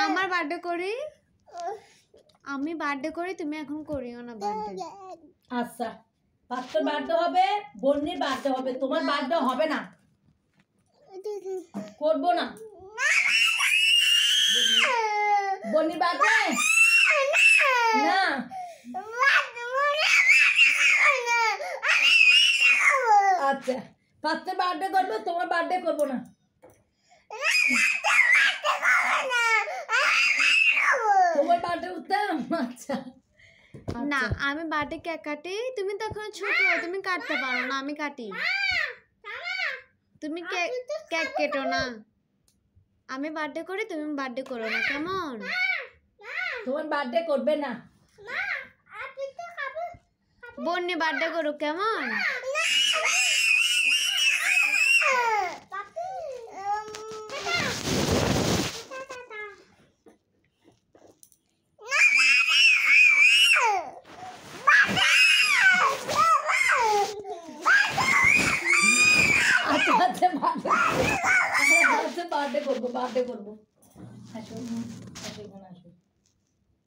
আমার বার্থডে করি, আমি বার্থডে করি, তুমি এখন করিও না বার্থডে। আচ্ছা পাত্রর বার্থডে হবে, বন্নির বার্থডে হবে, তোমার বার্থডে হবে না, করবো না। বন্নির বার্থডে না, আচ্ছা পাত্রের বার্থডে করবো, তোমার বার্থডে করবো না। তোমার বার্থডে উঠতাম। আচ্ছা না, আমি বার্থডে কেক কাটি, তুমি তো এখন ছোট, তুমি কাটতে পারো না, আমি কাটি। তুমি কেক কেটো না, আমি বার্থডে করি, তুমি বার্থডে করো না, কেমন? তোমার বার্থডে করবে না, বন্নি বার্থডে করুক, কেমন? আচ্ছা বার্থডে করবো, বার্থডে করবো। আসো আসো, আসো।